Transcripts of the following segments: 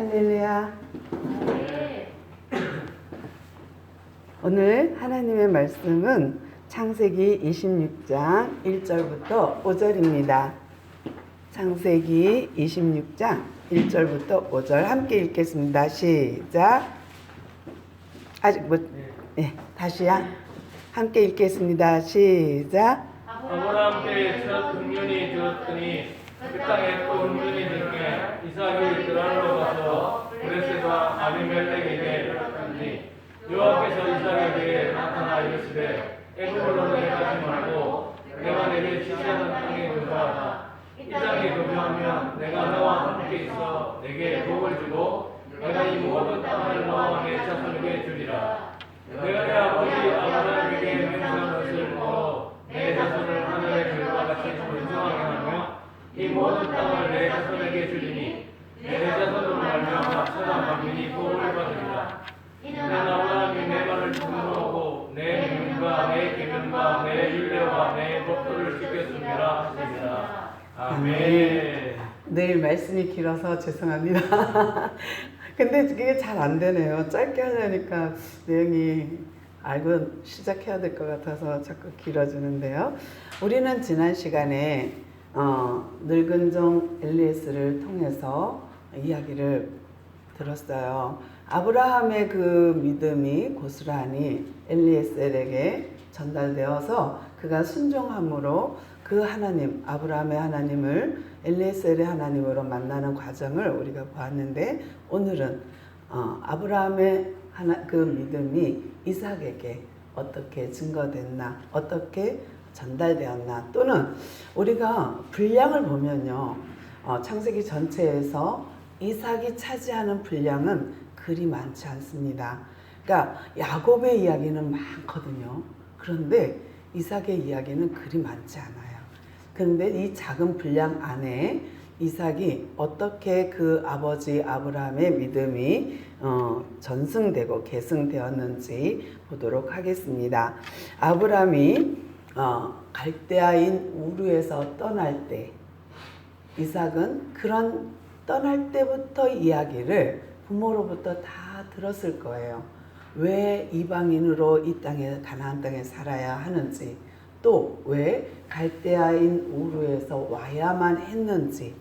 할렐루야. 오늘 하나님의 말씀은 창세기 26장 1절부터 5절입니다. 창세기 26장 1절부터 5절 함께 읽겠습니다. 시작. 다시야. 함께 읽겠습니다. 시작. 아브라함 때에 첫 흉년이 되었더니 그 땅에 또 흉년이 되매 이삭이 그랄로 가서 브레셋과 아비멜렉에게 이르렀더니 여호와께서 이삭에게 나타나 이르시되 애굽으로 내려가지 말고 내가 내게 지시하는 땅에 거주하라. 이 땅에 거주하면 내가 너와 함께 있어 내게 복을 주고 내가 이 모든 땅을 너와 내 자손에게 주리라. 내가 내 아버지 아브라함에게 맹세한 것을 보고 내 자손을 하늘의 별과 같이 번성하게 하며 이 모든 땅을 내 자손에게 주리니 내 자손으로 말미암아 천하 만민이 복을 받으리라. 이는 아브라함이 내 말을 듣고 내 명과 내 계명과 내 율례와 내 법도를 지켰습니다 하시니라. 아멘. 내일 말씀이 길어서 죄송합니다. 근데 그게 잘 안 되네요. 짧게 하려니까 내용이 알고 시작해야 될 것 같아서 자꾸 길어지는데요. 우리는 지난 시간에 늙은 종 엘리에스를 통해서 이야기를 들었어요. 아브라함의 그 믿음이 고스란히 엘리에셀에게 전달되어서 그가 순종함으로 그 하나님, 아브라함의 하나님을 엘리에셀의 하나님으로 만나는 과정을 우리가 보았는데, 오늘은 아브라함의 그 믿음이 이삭에게 어떻게 증거됐나, 어떻게 전달되었나, 또는 우리가 분량을 보면요, 창세기 전체에서 이삭이 차지하는 분량은 그리 많지 않습니다. 그러니까 야곱의 이야기는 많거든요. 그런데 이삭의 이야기는 그리 많지 않아요. 그런데 이 작은 분량 안에 이삭이 어떻게 그 아버지 아브라함의 믿음이 전승되고 계승되었는지 보도록 하겠습니다. 아브라함이 갈대아인 우르에서 떠날 때, 이삭은 그런 떠날 때부터 이야기를 부모로부터 다 들었을 거예요. 왜 이방인으로 이 땅에, 가나안 땅에 살아야 하는지, 또 왜 갈대아인 우르에서 와야만 했는지,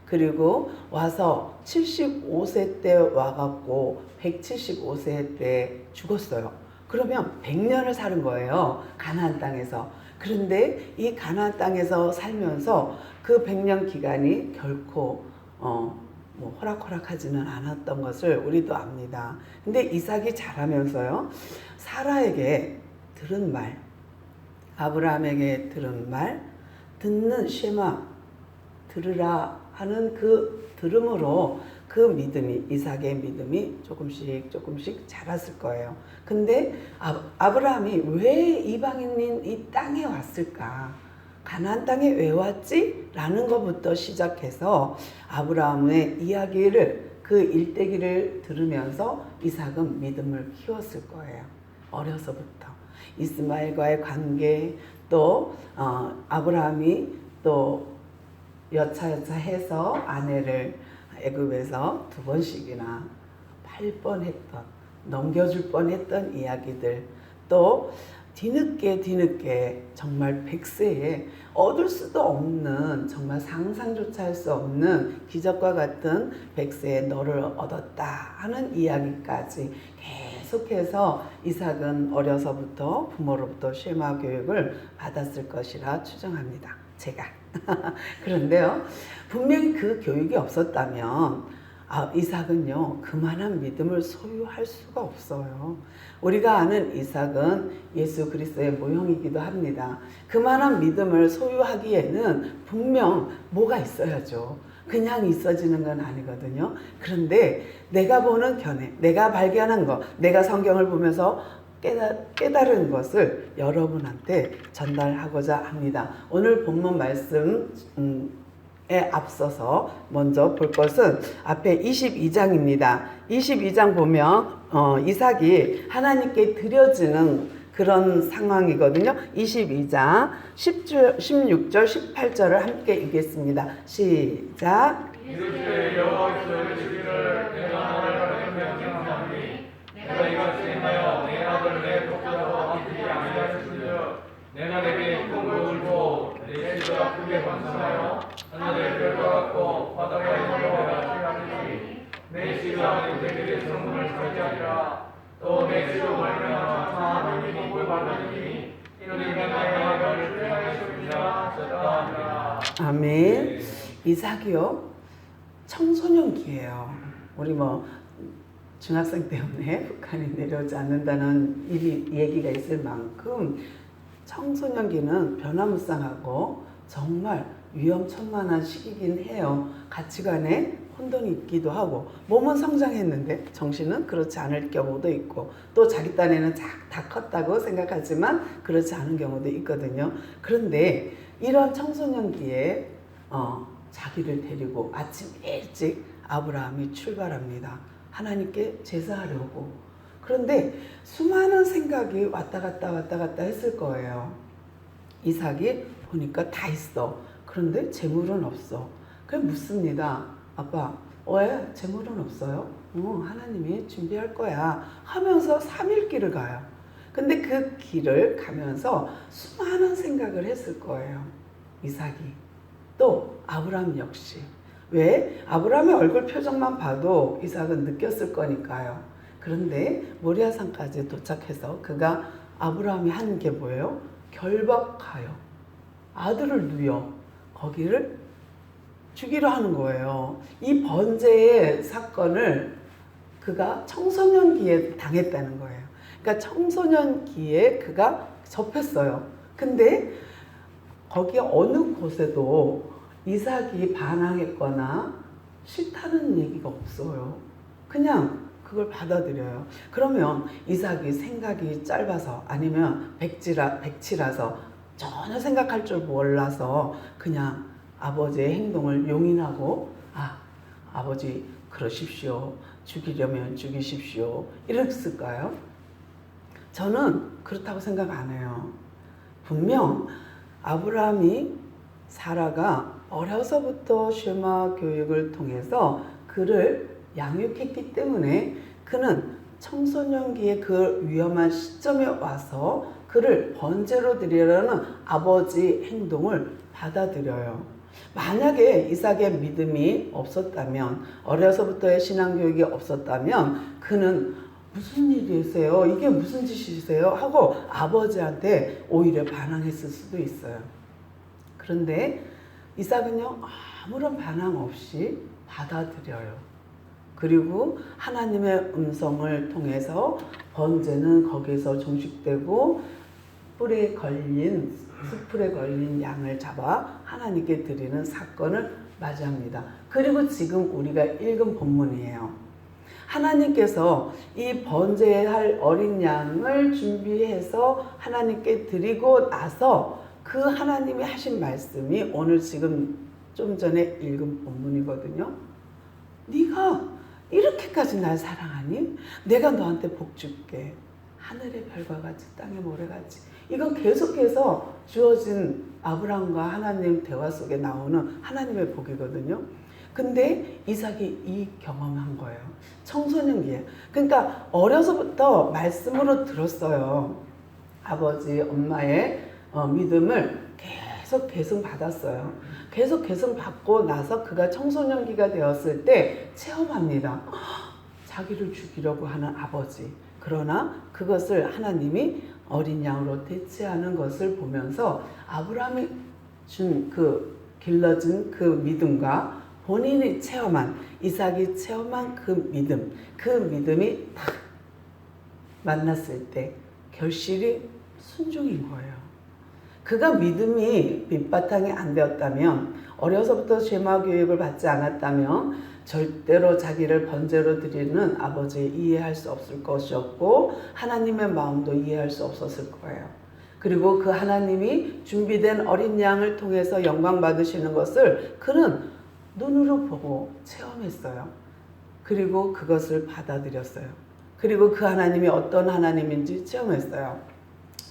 그리고 와서 75세 때 와갖고 175세 때 죽었어요. 그러면 100년을 사는 거예요, 가나안 땅에서. 그런데 이 가나안 땅에서 살면서 그 100년 기간이 결코 호락호락하지는 않았던 것을 우리도 압니다. 근데 이삭이 자라면서요, 사라에게 들은 말, 아브라함에게 들은 말, 듣는 쉐마, 들으라 하는 그 들음으로 그 믿음이, 이삭의 믿음이 조금씩 자랐을 거예요. 근데 아브라함이 왜 이방인인 이 땅에 왔을까? 가나안 땅에 왜 왔지? 라는 것부터 시작해서 아브라함의 이야기를, 그 일대기를 들으면서 이삭은 믿음을 키웠을 거예요. 어려서부터. 이스마엘과의 관계, 또 아브라함이 또 여차여차해서 아내를 애굽에서 2번씩이나 8번 했던, 넘겨줄 뻔했던 이야기들, 또 뒤늦게 정말 100세에 얻을 수도 없는, 정말 상상조차 할 수 없는 기적과 같은 100세에 너를 얻었다 하는 이야기까지 계속해서 이삭은 어려서부터 부모로부터 쉐마 교육을 받았을 것이라 추정합니다, 제가. 그런데요, 분명히 그 교육이 없었다면 이삭은요, 그만한 믿음을 소유할 수가 없어요. 우리가 아는 이삭은 예수 그리스도의 모형이기도 합니다. 그만한 믿음을 소유하기에는 분명 뭐가 있어야죠. 그냥 있어지는 건 아니거든요. 그런데 내가 보는 견해, 내가 발견한 것, 내가 성경을 보면서 깨달은 것을 여러분한테 전달하고자 합니다. 오늘 본문 말씀에 앞서서 먼저 볼 것은 앞에 22장입니다. 22장 보면 이삭이 하나님께 드려지는 그런 상황이거든요. 22장 16절 18절을 함께 읽겠습니다. 시작. 이르시되 여호와께서 여호와께서 이르시기를 내가 너를 명령하노니 내가 이같이 행하여 내 아들 내 독자로 아끼지 아니하였으며 내가 내게 공급을 주어 내 시가 크게 번성하여 하늘의 별과 같고 바다가 이르러 같이 내 시가 너희에게 성문을 설치하리라. 또 내 시로 말미암아 하나님이 복을 받으니 이는 내가 너를 택하였습니다 하셨다 하니라. 아멘. 이삭이요 청소년기예요. 우리 뭐 중학생 때문에 북한이 내려오지 않는다는 얘기가 있을 만큼 청소년기는 변화무쌍하고 정말 위험천만한 시기긴 해요. 가치관에 혼돈이 있기도 하고 몸은 성장했는데 정신은 그렇지 않을 경우도 있고 또 자기 딴에는 다 컸다고 생각하지만 그렇지 않은 경우도 있거든요. 그런데 이런 청소년기에 자기를 데리고 아침 일찍 아브라함이 출발합니다. 하나님께 제사하려고. 그런데 수많은 생각이 왔다 갔다 했을 거예요. 이삭이 보니까 다 있어. 그런데 재물은 없어. 그래서 묻습니다. 아빠, 왜 재물은 없어요? 하나님이 준비할 거야 하면서 3일 길을 가요. 근데 그 길을 가면서 수많은 생각을 했을 거예요. 이삭이. 또 아브라함 역시. 왜? 아브라함의 얼굴 표정만 봐도 이삭은 느꼈을 거니까요. 그런데 모리아산까지 도착해서 그가 아브라함이 하는 게 뭐예요? 결박하여 아들을 누여 거기를 죽이려 하는 거예요. 이 번제의 사건을 그가 청소년기에 당했다는 거예요. 그러니까 청소년기에 그가 접했어요. 근데 거기 어느 곳에도 이삭이 반항했거나 싫다는 얘기가 없어요. 그냥 그걸 받아들여요. 그러면 이삭이 생각이 짧아서 아니면 백치라서 전혀 생각할 줄 몰라서 그냥 아버지의 행동을 용인하고 아버지 그러십시오. 죽이려면 죽이십시오. 이랬을까요? 저는 그렇다고 생각 안 해요. 분명 아브라함이 사라가 어려서부터 쉐마 교육을 통해서 그를 양육했기 때문에 그는 청소년기의 그 위험한 시점에 와서 그를 번제로 드리려는 아버지 행동을 받아들여요. 만약에 이삭의 믿음이 없었다면, 어려서부터의 신앙교육이 없었다면 그는 무슨 일이세요? 이게 무슨 짓이세요? 하고 아버지한테 오히려 반항했을 수도 있어요. 그런데 이삭은요, 아무런 반항 없이 받아들여요. 그리고 하나님의 음성을 통해서 번제는 거기서 종식되고 뿔에 걸린 숯불에 걸린 양을 잡아 하나님께 드리는 사건을 맞이합니다. 그리고 지금 우리가 읽은 본문이에요. 하나님께서 이 번제할 어린 양을 준비해서 하나님께 드리고 나서 그 하나님이 하신 말씀이 오늘 지금 좀 전에 읽은 본문이거든요. 네가 이렇게까지 날 사랑하니? 내가 너한테 복 줄게. 하늘의 별과 같이 땅의 모래같이. 이건 계속해서 주어진 아브라함과 하나님 대화 속에 나오는 하나님의 복이거든요. 근데 이삭이 이 경험한 거예요. 청소년기에. 그러니까 어려서부터 말씀으로 들었어요. 아버지, 엄마의 믿음을 계속 받았어요. 계속 받고 나서 그가 청소년기가 되었을 때 체험합니다. 자기를 죽이려고 하는 아버지. 그러나 그것을 하나님이 어린 양으로 대체하는 것을 보면서 아브라함이 길러진 그 믿음과 본인이 체험한, 이삭이 체험한 그 믿음이 딱 만났을 때 결실이 순종인 거예요. 그가 믿음이 밑바탕이 안 되었다면, 어려서부터 쉐마 교육을 받지 않았다면 절대로 자기를 번제로 드리는 아버지 이해할 수 없을 것이었고 하나님의 마음도 이해할 수 없었을 거예요. 그리고 그 하나님이 준비된 어린 양을 통해서 영광 받으시는 것을 그는 눈으로 보고 체험했어요. 그리고 그것을 받아들였어요. 그리고 그 하나님이 어떤 하나님인지 체험했어요.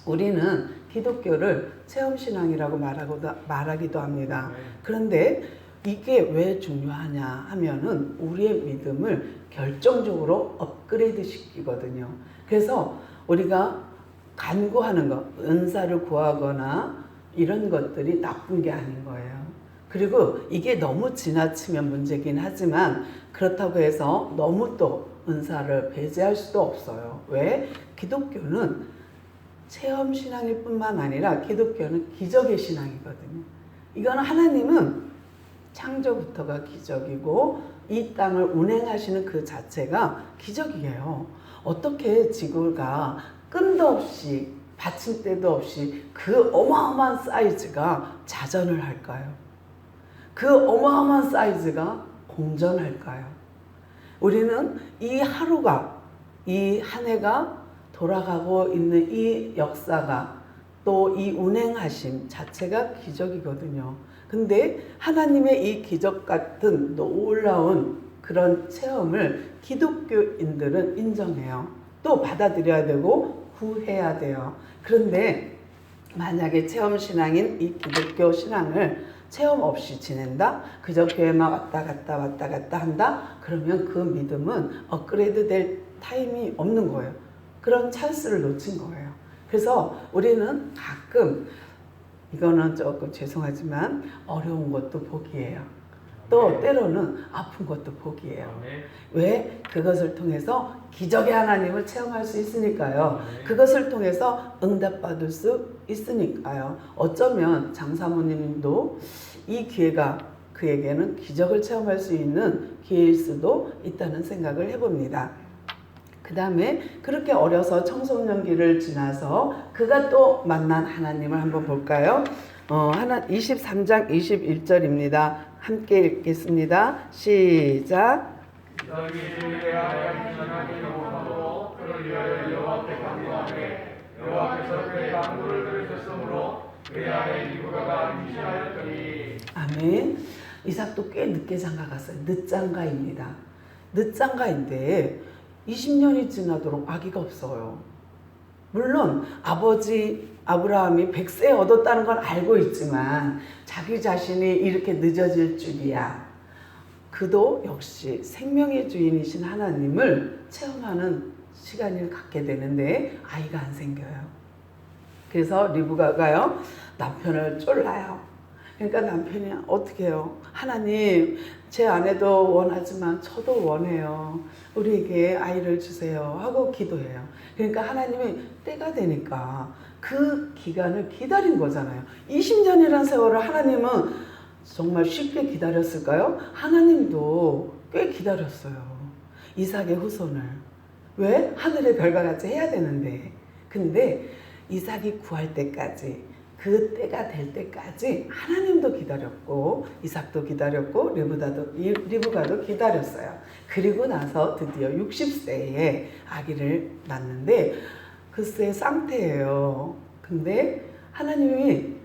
우리는 기독교를 체험신앙이라고 말하기도 합니다. 그런데 이게 왜 중요하냐 하면은 우리의 믿음을 결정적으로 업그레이드 시키거든요. 그래서 우리가 간구하는 것, 은사를 구하거나 이런 것들이 나쁜 게 아닌 거예요. 그리고 이게 너무 지나치면 문제긴 하지만 그렇다고 해서 너무 또 은사를 배제할 수도 없어요. 왜? 기독교는 체험 신앙일 뿐만 아니라 기독교는 기적의 신앙이거든요. 이거는 하나님은 창조부터가 기적이고 이 땅을 운행하시는 그 자체가 기적이에요. 어떻게 지구가 끈도 없이 받침대도 없이 그 어마어마한 사이즈가 자전을 할까요? 그 어마어마한 사이즈가 공전할까요? 우리는 이 하루가, 이 한 해가 돌아가고 있는 이 역사가 또 이 운행하심 자체가 기적이거든요. 근데 하나님의 이 기적 같은 놀라운 그런 체험을 기독교인들은 인정해요. 또 받아들여야 되고 구해야 돼요. 그런데 만약에 체험 신앙인 이 기독교 신앙을 체험 없이 지낸다? 그저 교회만 왔다 갔다 한다? 그러면 그 믿음은 업그레이드 될 타임이 없는 거예요. 그런 찬스를 놓친 거예요. 그래서 우리는 가끔 이거는 조금 죄송하지만 어려운 것도 복이에요. 또 때로는 아픈 것도 복이에요. 왜? 그것을 통해서 기적의 하나님을 체험할 수 있으니까요. 그것을 통해서 응답받을 수 있으니까요. 어쩌면 장사모님도 이 기회가 그에게는 기적을 체험할 수 있는 기회일 수도 있다는 생각을 해봅니다. 그 다음에 그렇게 어려서 청소년기를 지나서 그가 또 만난 하나님을 한번 볼까요? 23장 21절입니다. 함께 읽겠습니다. 시작. 이삭이 그에 하여 기전하기 원하고 그를 위하여 여호와 앞에 간구하매 여호와께서 그의 간구를 들으셨으므로 그의 아내 리브가가 임신하였더니. 아멘. 이삭도 꽤 늦게 장가갔어요. 늦장가입니다. 늦장가인데 20년이 지나도록 아기가 없어요. 물론 아버지 아브라함이 100세 얻었다는 건 알고 있지만 자기 자신이 이렇게 늦어질 줄이야. 그도 역시 생명의 주인이신 하나님을 체험하는 시간을 갖게 되는데 아이가 안 생겨요. 그래서 리브가가요 남편을 쫄라요. 그러니까 남편이 어떻게 해요? 하나님, 제 아내도 원하지만 저도 원해요. 우리에게 아이를 주세요 하고 기도해요. 그러니까 하나님이 때가 되니까 그 기간을 기다린 거잖아요. 20년이라는 세월을 하나님은 정말 쉽게 기다렸을까요? 하나님도 꽤 기다렸어요. 이삭의 후손을. 왜? 하늘의 별과 같이 해야 되는데. 근데 이삭이 구할 때까지, 그 때가 될 때까지 하나님도 기다렸고 이삭도 기다렸고 리브가도 기다렸어요. 그리고 나서 드디어 60세에 아기를 낳는데 글쎄 쌍태예요. 근데 하나님이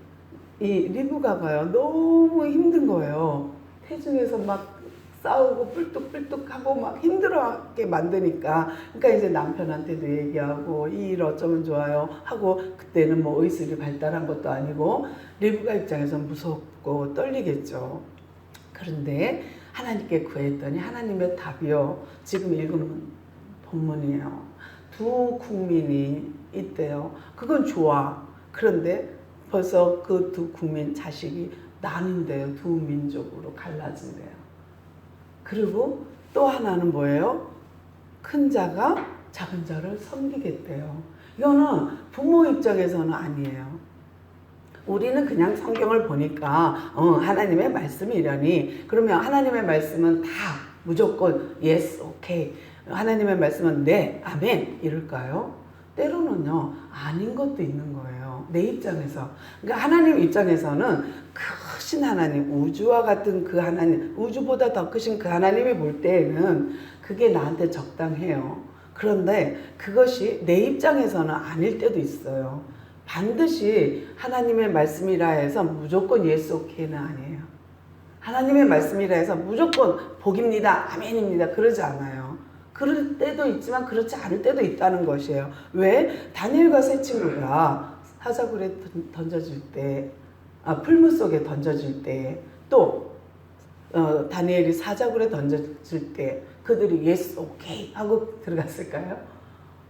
이 리브가가요 너무 힘든 거예요. 태중에서 막 싸우고 뿔뚝뿔뚝하고 막 힘들어하게 만드니까, 그러니까 이제 남편한테도 얘기하고 이 일 어쩌면 좋아요 하고, 그때는 뭐 의술이 발달한 것도 아니고 리브가 입장에서는 무섭고 떨리겠죠. 그런데 하나님께 구했더니 하나님의 답이요, 지금 읽은 본문이에요. 두 국민이 있대요. 그건 좋아. 그런데 벌써 그 두 국민 자식이 나눈대요. 두 민족으로 갈라진대요. 그리고 또 하나는 뭐예요? 큰 자가 작은 자를 섬기겠대요. 이거는 부모 입장에서는 아니에요. 우리는 그냥 성경을 보니까 하나님의 말씀이려니, 그러면 하나님의 말씀은 다 무조건 yes, okay, 하나님의 말씀은 네, 아멘 이럴까요? 때로는요 아닌 것도 있는 거예요. 내 입장에서. 그러니까 하나님 입장에서는 크신 하나님, 우주와 같은 그 하나님, 우주보다 더 크신 그 하나님이 볼 때에는 그게 나한테 적당해요. 그런데 그것이 내 입장에서는 아닐 때도 있어요. 반드시 하나님의 말씀이라 해서 무조건 예스 오케이는 아니에요. 하나님의 말씀이라 해서 무조건 복입니다, 아멘입니다 그러지 않아요. 그럴 때도 있지만 그렇지 않을 때도 있다는 것이에요. 왜? 다니엘과 세 친구가 사자굴에 던져질 때, 풀무 속에 던져질 때, 또 다니엘이 사자굴에 던졌을 때 그들이 예스 오케이 하고 들어갔을까요?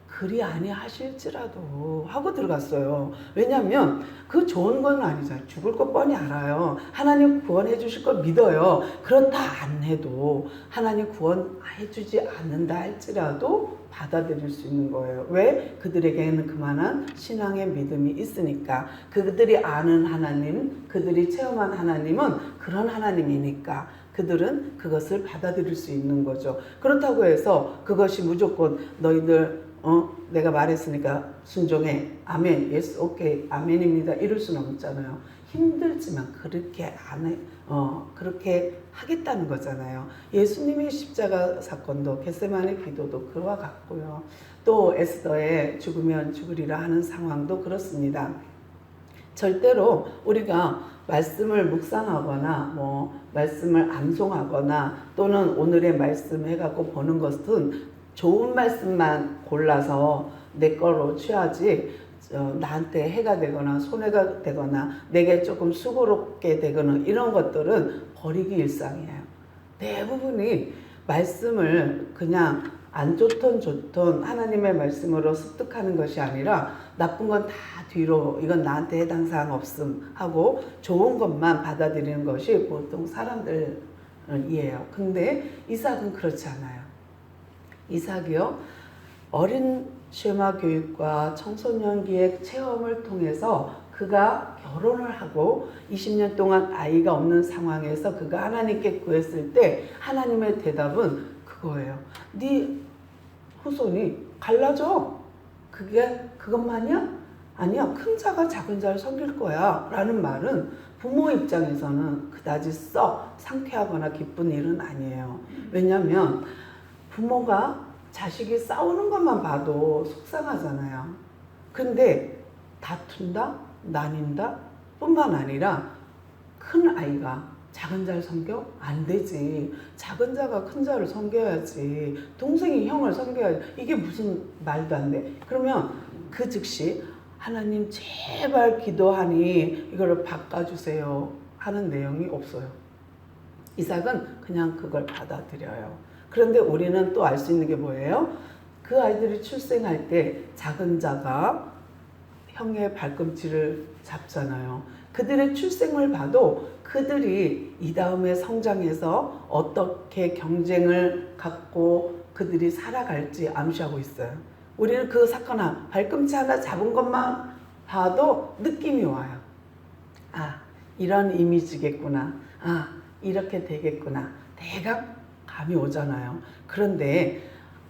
그리 아니하실지라도 하고 들어갔어요. 왜냐하면 그 좋은 건 아니잖아요. 죽을 것 뻔히 알아요. 하나님 구원해 주실 걸 믿어요. 그렇다 안 해도 하나님 구원해 주지 않는다 할지라도 받아들일 수 있는 거예요. 왜? 그들에게는 그만한 신앙의 믿음이 있으니까. 그들이 아는 하나님, 그들이 체험한 하나님은 그런 하나님이니까 그들은 그것을 받아들일 수 있는 거죠. 그렇다고 해서 그것이 무조건 너희들 내가 말했으니까 순종해. 아멘. 예스, 오케이. 아멘입니다. 이럴 수는 없잖아요. 힘들지만 그렇게 안 해. 그렇게 하겠다는 거잖아요. 예수님의 십자가 사건도 겟세마네 기도도 그와 같고요. 또 에스더의 죽으면 죽으리라 하는 상황도 그렇습니다. 절대로 우리가 말씀을 묵상하거나 말씀을 암송하거나 또는 오늘의 말씀 해갖고 보는 것은 좋은 말씀만 골라서 내 거로 취하지 나한테 해가 되거나 손해가 되거나 내게 조금 수고롭게 되거나 이런 것들은 버리기 일상이에요. 대부분이 말씀을 그냥 안 좋던 하나님의 말씀으로 습득하는 것이 아니라 나쁜 건 다 뒤로 이건 나한테 해당 사항 없음 하고 좋은 것만 받아들이는 것이 보통 사람들이에요. 근데 이삭은 그렇지 않아요. 이삭이요, 어린 쉐마 교육과 청소년 기획 체험을 통해서 그가 결혼을 하고 20년 동안 아이가 없는 상황에서 그가 하나님께 구했을 때 하나님의 대답은 그거예요. 네 후손이 갈라져. 그것만이야? 아니야. 큰 자가 작은 자를 섬길 거야. 라는 말은 부모 입장에서는 그다지 썩 상쾌하거나 기쁜 일은 아니에요. 왜냐하면 부모가 자식이 싸우는 것만 봐도 속상하잖아요. 근데 다툰다, 나뉜다 뿐만 아니라 큰 아이가 작은 자를 섬겨? 안 되지. 작은 자가 큰 자를 섬겨야지. 동생이 형을 섬겨야지. 이게 무슨 말도 안 돼. 그러면 그 즉시 하나님 제발 기도하니 이거를 바꿔주세요 하는 내용이 없어요. 이삭은 그냥 그걸 받아들여요. 그런데 우리는 또 알 수 있는 게 뭐예요? 그 아이들이 출생할 때 작은 자가 형의 발꿈치를 잡잖아요. 그들의 출생을 봐도 그들이 이 다음에 성장해서 어떻게 경쟁을 갖고 그들이 살아갈지 암시하고 있어요. 우리는 그 사건 발꿈치 하나 잡은 것만 봐도 느낌이 와요. 아, 이런 이미지겠구나. 아, 이렇게 되겠구나. 대강 감이 오잖아요. 그런데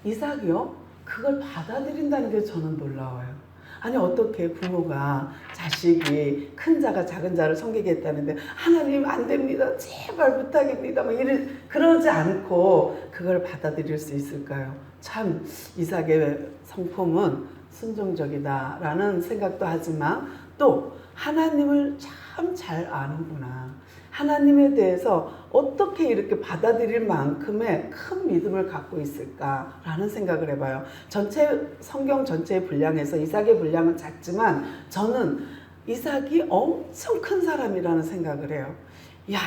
이삭이요, 그걸 받아들인다는 게 저는 놀라워요. 아니 어떻게 부모가 자식이 큰 자가 작은 자를 섬기겠다는데 하나님 안 됩니다. 제발 부탁입니다. 그러지 않고 그걸 받아들일 수 있을까요? 참 이삭의 성품은 순종적이다라는 생각도 하지만 또 하나님을 참 잘 아는구나. 하나님에 대해서 어떻게 이렇게 받아들일 만큼의 큰 믿음을 갖고 있을까라는 생각을 해봐요. 성경 전체의 분량에서 이삭의 분량은 작지만 저는 이삭이 엄청 큰 사람이라는 생각을 해요. 야,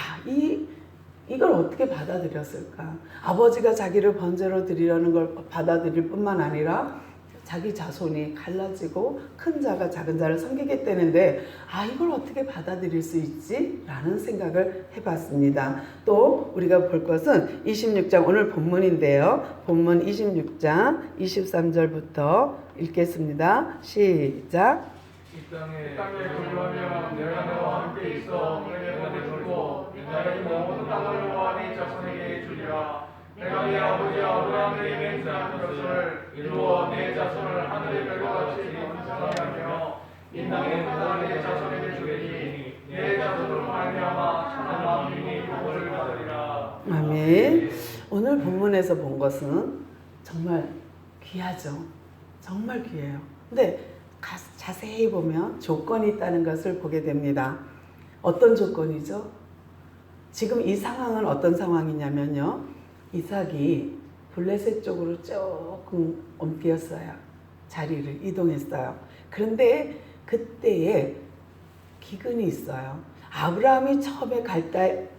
이걸 어떻게 받아들였을까? 아버지가 자기를 번제로 드리려는 걸 받아들일 뿐만 아니라 자기 자손이 갈라지고 큰 자가 작은 자를 섬기겠다는데 이걸 어떻게 받아들일 수 있지? 라는 생각을 해봤습니다. 또 우리가 볼 것은 26장 오늘 본문인데요. 본문 26장 23절부터 읽겠습니다. 시작. 이 땅에 거주하며 내가 너와 함께 있어 내가 내 돌고 나의 모든 땅을 너와 네 자손에게 주리라. 내가 네 아버지 아브라함에게 맹세한 것을 이루어 내 자손을 하늘의 별과 같이 번성하며 이 땅의 모든 내 자손에게 주리니 내 자손으로 말미암아 한 만민이 복을 받으리라. 아멘. 오늘 본문에서 본 것은 정말 귀하죠. 정말 귀해요. 근데 자세히 보면 조건이 있다는 것을 보게 됩니다. 어떤 조건이죠? 지금 이 상황은 어떤 상황이냐면요. 이삭이 블레셋 쪽으로 조금 옮겼어요. 자리를 이동했어요. 그런데 그때에 기근이 있어요. 아브라함이 처음에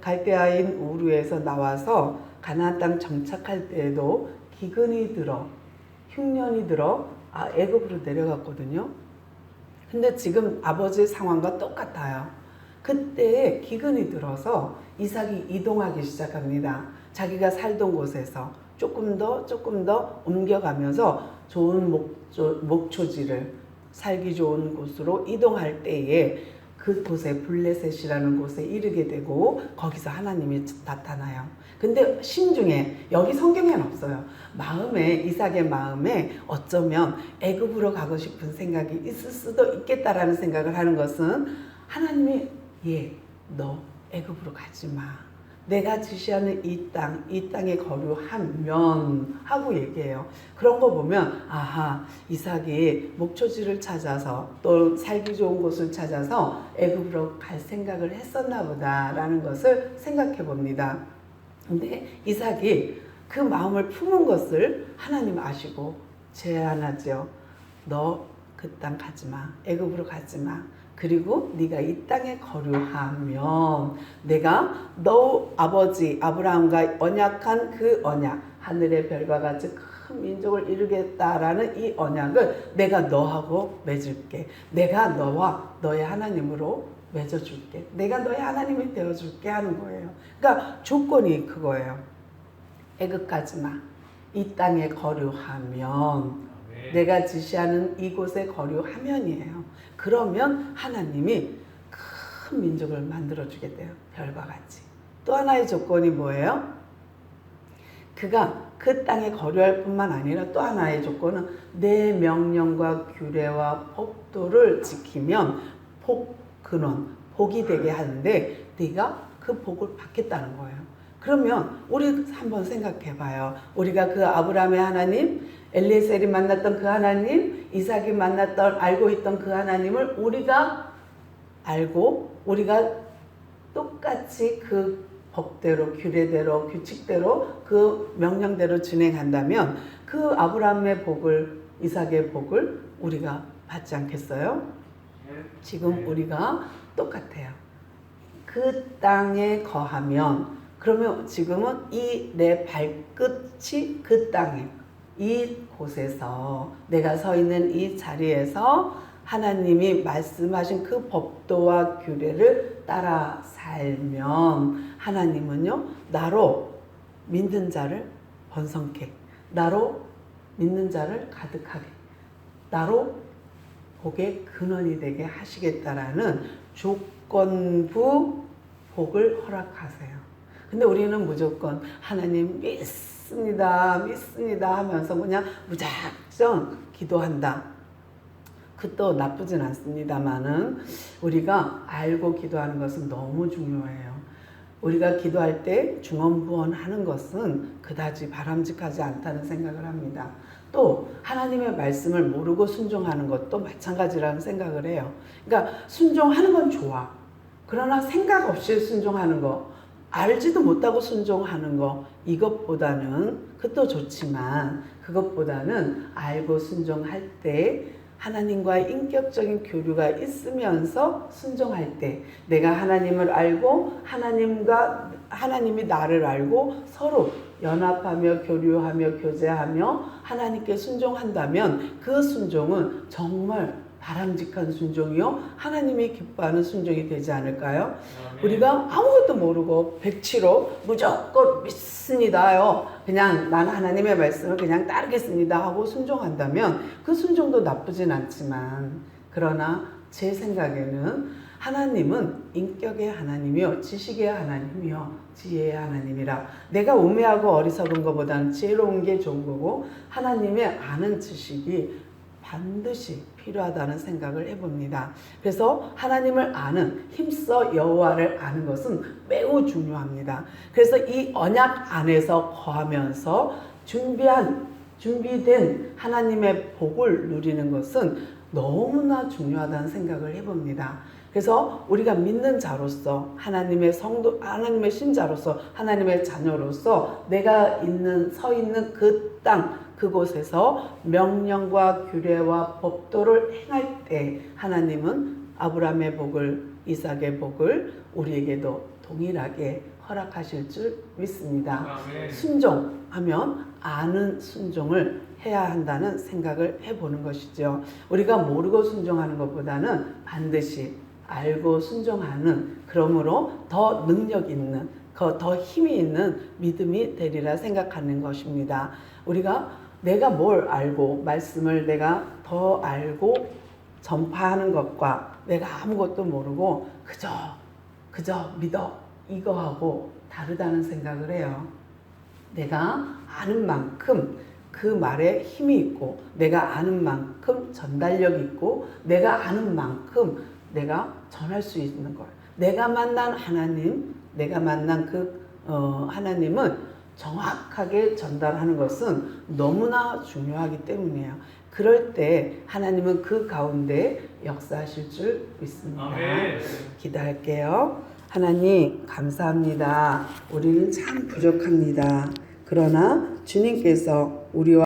갈대아인 우르에서 나와서 가나안 땅 정착할 때에도 기근이 들어 흉년이 들어 애굽으로 내려갔거든요. 근데 지금 아버지의 상황과 똑같아요. 그때 기근이 들어서 이삭이 이동하기 시작합니다. 자기가 살던 곳에서 조금 더 옮겨가면서 좋은 목초지를 살기 좋은 곳으로 이동할 때에 그곳에 블레셋이라는 곳에 이르게 되고 거기서 하나님이 나타나요. 근데 심중에 여기 성경에는 없어요. 이삭의 마음에 어쩌면 애굽으로 가고 싶은 생각이 있을 수도 있겠다라는 생각을 하는 것은 하나님이 너 애굽으로 가지 마. 내가 지시하는 이 땅에 거류하면 하고 얘기해요. 그런 거 보면 이삭이 목초지를 찾아서 또 살기 좋은 곳을 찾아서 애굽으로 갈 생각을 했었나 보다라는 것을 생각해 봅니다. 근데 이삭이 그 마음을 품은 것을 하나님 아시고 제안하죠. 너 그 땅 가지 마. 애굽으로 가지 마. 그리고 네가 이 땅에 거류하면 내가 너 아버지 아브라함과 언약한 그 언약, 하늘의 별과 같이 큰 민족을 이루겠다라는 이 언약을 내가 너하고 맺을게. 내가 너와 너의 하나님으로 맺어줄게. 내가 너의 하나님이 되어줄게 하는 거예요. 그러니까 조건이 그거예요. 애굽 가지 마. 이 땅에 거류하면 내가 지시하는 이곳에 거류하면이에요. 그러면 하나님이 큰 민족을 만들어주게 돼요. 별과 같이. 또 하나의 조건이 뭐예요? 그가 그 땅에 거류할 뿐만 아니라 또 하나의 조건은 내 명령과 규례와 법도를 지키면 복이 되게 하는데 네가 그 복을 받겠다는 거예요. 그러면 우리 한번 생각해 봐요. 우리가 그 아브라함의 하나님, 엘리에셀이 만났던 그 하나님, 이삭이 알고 있던 그 하나님을 우리가 알고 우리가 똑같이 그 법대로, 규례대로, 규칙대로, 그 명령대로 진행한다면 그 아브라함의 복을, 이삭의 복을 우리가 받지 않겠어요? 지금 우리가 똑같아요. 그 땅에 거하면 그러면 지금은 이 내 발끝이 그 땅에 이 곳에서 내가 서 있는 이 자리에서 하나님이 말씀하신 그 법도와 규례를 따라 살면 하나님은요 나로 믿는 자를 번성케, 나로 믿는 자를 가득하게, 나로 복의 근원이 되게 하시겠다라는 조건부 복을 허락하세요. 근데 우리는 무조건 하나님 믿습니다 하면서 그냥 무작정 기도한다. 그것도 나쁘진 않습니다만은 우리가 알고 기도하는 것은 너무 중요해요. 우리가 기도할 때 중언부언하는 것은 그다지 바람직하지 않다는 생각을 합니다. 또 하나님의 말씀을 모르고 순종하는 것도 마찬가지라는 생각을 해요. 그러니까 순종하는 건 좋아. 그러나 생각 없이 순종하는 거, 알지도 못하고 순종하는 거, 이것보다는 그것도 좋지만 그것보다는 알고 순종할 때 하나님과의 인격적인 교류가 있으면서 순종할 때 내가 하나님을 알고 하나님이 나를 알고 서로 연합하며 교류하며 교제하며 하나님께 순종한다면 그 순종은 정말 바람직한 순종이요 하나님이 기뻐하는 순종이 되지 않을까요? 우리가 아무것도 모르고 백치로 무조건 믿습니다요. 그냥 나는 하나님의 말씀을 그냥 따르겠습니다 하고 순종한다면 그 순종도 나쁘진 않지만 그러나 제 생각에는 하나님은 인격의 하나님이요 지식의 하나님이요 지혜의 하나님이라 내가 우매하고 어리석은 것보다는 지혜로운 게 좋은 거고 하나님의 아는 지식이 반드시 필요하다는 생각을 해봅니다. 그래서 하나님을 아는, 힘써 여호와를 아는 것은 매우 중요합니다. 그래서 이 언약 안에서 거하면서 준비된 하나님의 복을 누리는 것은 너무나 중요하다는 생각을 해봅니다. 그래서 우리가 믿는 자로서 하나님의 성도, 하나님의 신자로서 하나님의 자녀로서 내가 서 있는 그 땅, 그곳에서 명령과 규례와 법도를 행할 때 하나님은 아브라함의 복을 이삭의 복을 우리에게도 동일하게 허락하실 줄 믿습니다. 아멘. 순종하면 아는 순종을 해야 한다는 생각을 해보는 것이죠. 우리가 모르고 순종하는 것보다는 반드시 알고 순종하는, 그러므로 더 능력 있는, 더 힘이 있는 믿음이 되리라 생각하는 것입니다. 우리가 내가 뭘 알고 말씀을 내가 더 알고 전파하는 것과 내가 아무것도 모르고 그저 믿어 이거하고 다르다는 생각을 해요. 내가 아는 만큼 그 말에 힘이 있고, 내가 아는 만큼 전달력이 있고, 내가 아는 만큼 내가 전할 수 있는 걸. 내가 만난 하나님, 내가 만난 하나님은 정확하게 전달하는 것은 너무나 중요하기 때문이에요. 그럴 때 하나님은 그 가운데 역사하실 줄 믿습니다. 아멘. 기도할게요. 하나님 감사합니다. 우리는 참 부족합니다. 그러나 주님께서 우리와